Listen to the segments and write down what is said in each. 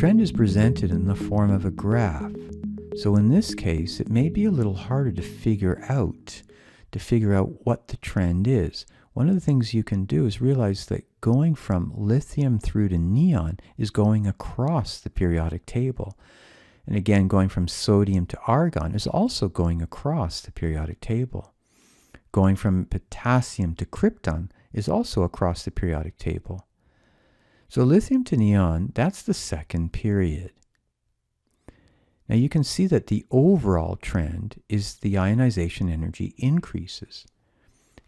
trend is presented in the form of a graph. So in this case, it may be a little harder to figure out what the trend is. One of the things you can do is realize that going from lithium through to neon is going across the periodic table. And again, going from sodium to argon is also going across the periodic table. Going from potassium to krypton is also across the periodic table. So lithium to neon, that's the second period. Now you can see that the overall trend is the ionization energy increases.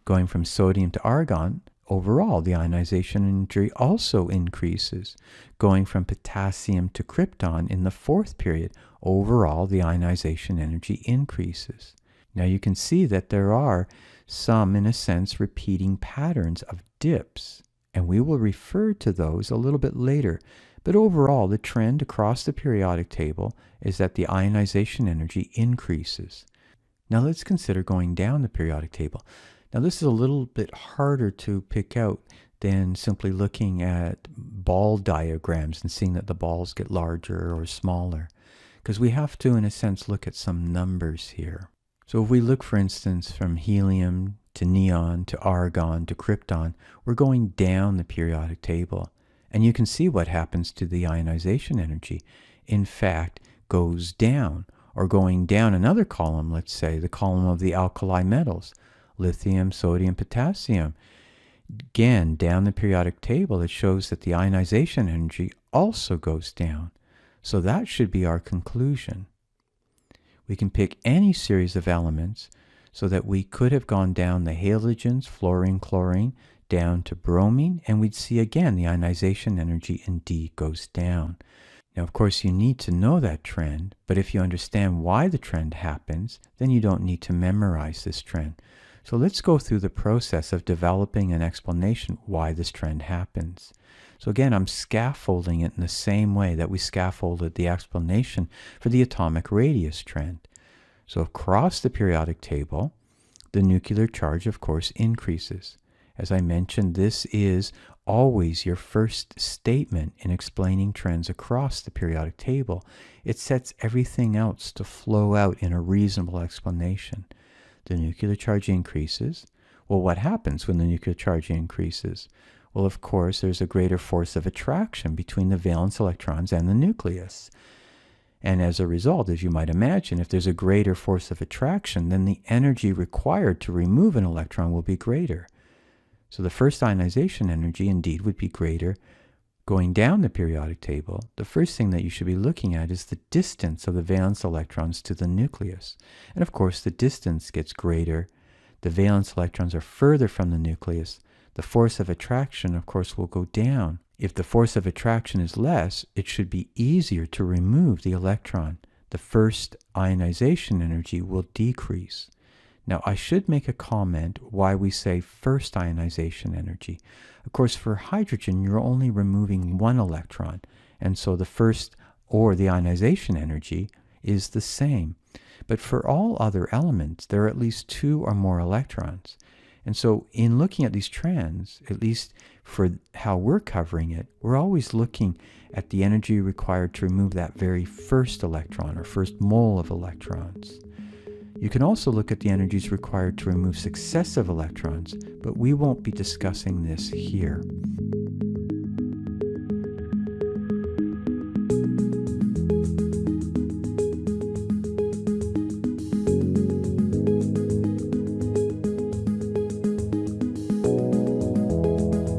Going from sodium to argon, overall the ionization energy also increases. Going from potassium to krypton in the fourth period, overall the ionization energy increases. Now you can see that there are some, in a sense, repeating patterns of dips, and we will refer to those a little bit later. But overall, the trend across the periodic table is that the ionization energy increases. Now let's consider going down the periodic table. Now this is a little bit harder to pick out than simply looking at ball diagrams and seeing that the balls get larger or smaller, because we have to, in a sense, look at some numbers here. So if we look, for instance, from helium to neon to argon to krypton, we're going down the periodic table. And you can see what happens to the ionization energy. In fact, goes down, or going down another column, let's say the column of the alkali metals, lithium, sodium, potassium. Again, down the periodic table, it shows that the ionization energy also goes down. So that should be our conclusion. We can pick any series of elements so that we could have gone down the halogens, fluorine, chlorine, down to bromine, and we'd see again the ionization energy indeed goes down. Now, of course, you need to know that trend, but if you understand why the trend happens, then you don't need to memorize this trend. So let's go through the process of developing an explanation why this trend happens. So again, I'm scaffolding it in the same way that we scaffolded the explanation for the atomic radius trend. So across the periodic table, the nuclear charge, of course, increases. As I mentioned, this is always your first statement in explaining trends across the periodic table. It sets everything else to flow out in a reasonable explanation. The nuclear charge increases. Well, what happens when the nuclear charge increases? Well, of course, there's a greater force of attraction between the valence electrons and the nucleus. And as a result, as you might imagine, if there's a greater force of attraction, then the energy required to remove an electron will be greater. So the first ionization energy indeed would be greater. Going down the periodic table, the first thing that you should be looking at is the distance of the valence electrons to the nucleus. And of course, the distance gets greater. The valence electrons are further from the nucleus. The force of attraction, of course, will go down. If the force of attraction is less, it should be easier to remove the electron. The first ionization energy will decrease. Now, I should make a comment why we say first ionization energy. Of course, for hydrogen, you're only removing one electron, and so the first, or the ionization energy, is the same. But for all other elements, there are at least two or more electrons. And so in looking at these trends, at least for how we're covering it, we're always looking at the energy required to remove that very first electron, or first mole of electrons. You can also look at the energies required to remove successive electrons, but we won't be discussing this here.